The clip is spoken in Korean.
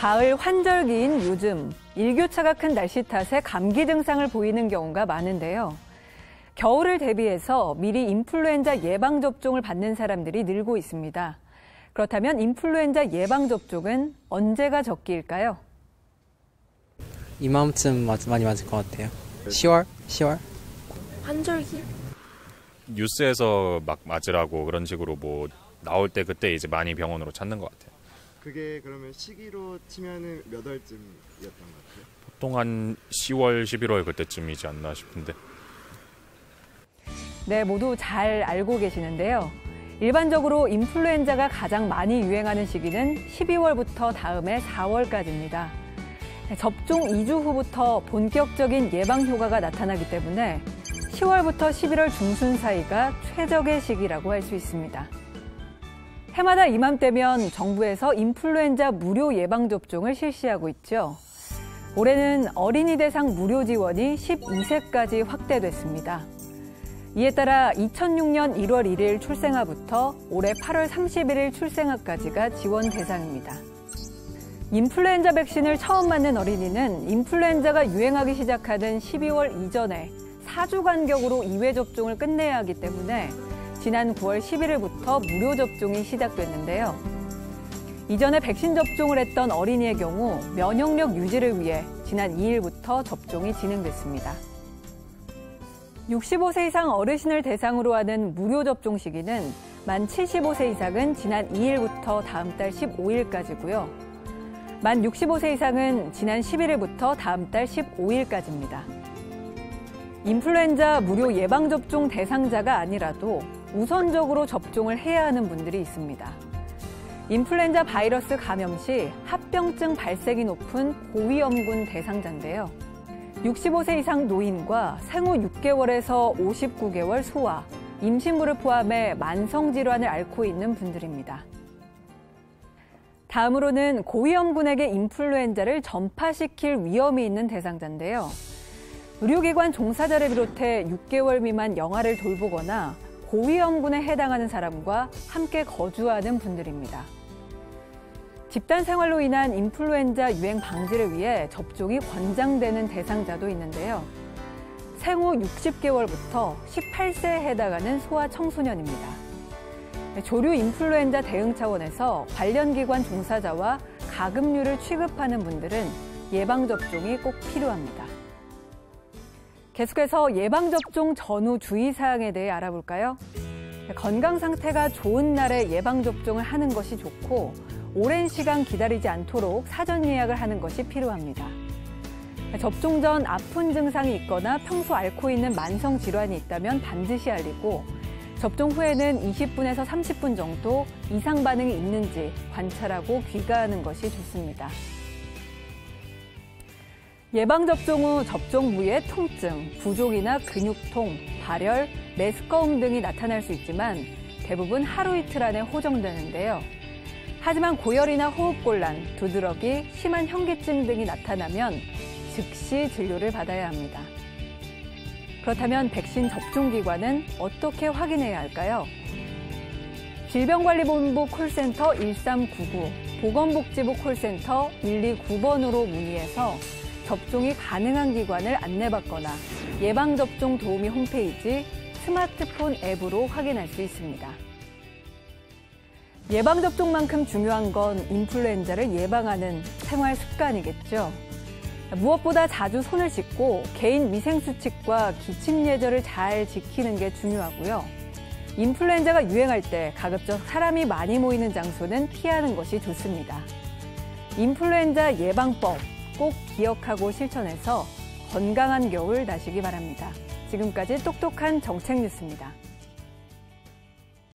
가을 환절기인 요즘 일교차가 큰 날씨 탓에 감기 증상을 보이는 경우가 많은데요. 겨울을 대비해서 미리 인플루엔자 예방접종을 받는 사람들이 늘고 있습니다. 그렇다면 인플루엔자 예방접종은 언제가 적기일까요? 이맘쯤 많이 맞을 것 같아요. 10월? 환절기? 뉴스에서 막 맞으라고 그런 식으로 뭐 나올 때 그때 이제 많이 병원으로 찾는 것 같아요. 그게 그러면 시기로 치면은 몇 월쯤이었던 것 같아요? 보통 한 10월, 11월 그때쯤이지 않나 싶은데. 네, 모두 잘 알고 계시는데요. 일반적으로 인플루엔자가 가장 많이 유행하는 시기는 12월부터 다음해 4월까지입니다. 접종 2주 후부터 본격적인 예방 효과가 나타나기 때문에 10월부터 11월 중순 사이가 최적의 시기라고 할 수 있습니다. 해마다 이맘때면 정부에서 인플루엔자 무료 예방접종을 실시하고 있죠. 올해는 어린이 대상 무료 지원이 12세까지 확대됐습니다. 이에 따라 2006년 1월 1일 출생아부터 올해 8월 31일 출생아까지가 지원 대상입니다. 인플루엔자 백신을 처음 맞는 어린이는 인플루엔자가 유행하기 시작하는 12월 이전에 4주 간격으로 2회 접종을 끝내야 하기 때문에 지난 9월 11일부터 무료 접종이 시작됐는데요. 이전에 백신 접종을 했던 어린이의 경우 면역력 유지를 위해 지난 2일부터 접종이 진행됐습니다. 65세 이상 어르신을 대상으로 하는 무료 접종 시기는 만 75세 이상은 지난 2일부터 다음 달 15일까지고요. 만 65세 이상은 지난 11일부터 다음 달 15일까지입니다. 인플루엔자 무료 예방접종 대상자가 아니라도 우선적으로 접종을 해야 하는 분들이 있습니다. 인플루엔자 바이러스 감염 시 합병증 발생이 높은 고위험군 대상자인데요. 65세 이상 노인과 생후 6개월에서 59개월 소아, 임신부를 포함해 만성질환을 앓고 있는 분들입니다. 다음으로는 고위험군에게 인플루엔자를 전파시킬 위험이 있는 대상자인데요. 의료기관 종사자를 비롯해 6개월 미만 영아를 돌보거나 고위험군에 해당하는 사람과 함께 거주하는 분들입니다. 집단 생활로 인한 인플루엔자 유행 방지를 위해 접종이 권장되는 대상자도 있는데요. 생후 60개월부터 18세에 해당하는 소아 청소년입니다. 조류 인플루엔자 대응 차원에서 관련 기관 종사자와 가급류를 취급하는 분들은 예방접종이 꼭 필요합니다. 계속해서 예방접종 전후 주의사항에 대해 알아볼까요? 건강 상태가 좋은 날에 예방접종을 하는 것이 좋고 오랜 시간 기다리지 않도록 사전 예약을 하는 것이 필요합니다. 접종 전 아픈 증상이 있거나 평소 앓고 있는 만성 질환이 있다면 반드시 알리고 접종 후에는 20분에서 30분 정도 이상 반응이 있는지 관찰하고 귀가하는 것이 좋습니다. 예방접종 후 접종 부위의 통증, 부종이나 근육통, 발열, 메스꺼움 등이 나타날 수 있지만 대부분 하루 이틀 안에 호정되는데요. 하지만 고열이나 호흡곤란, 두드러기, 심한 현기증 등이 나타나면 즉시 진료를 받아야 합니다. 그렇다면 백신 접종기관은 어떻게 확인해야 할까요? 질병관리본부 콜센터 1399, 보건복지부 콜센터 129번으로 문의해서 접종이 가능한 기관을 안내받거나 예방접종 도우미 홈페이지, 스마트폰 앱으로 확인할 수 있습니다. 예방접종만큼 중요한 건 인플루엔자를 예방하는 생활 습관이겠죠. 무엇보다 자주 손을 씻고 개인 위생수칙과 기침 예절을 잘 지키는 게 중요하고요. 인플루엔자가 유행할 때 가급적 사람이 많이 모이는 장소는 피하는 것이 좋습니다. 인플루엔자 예방법 꼭 기억하고 실천해서 건강한 겨울 나시기 바랍니다. 지금까지 똑똑한 정책 뉴스입니다.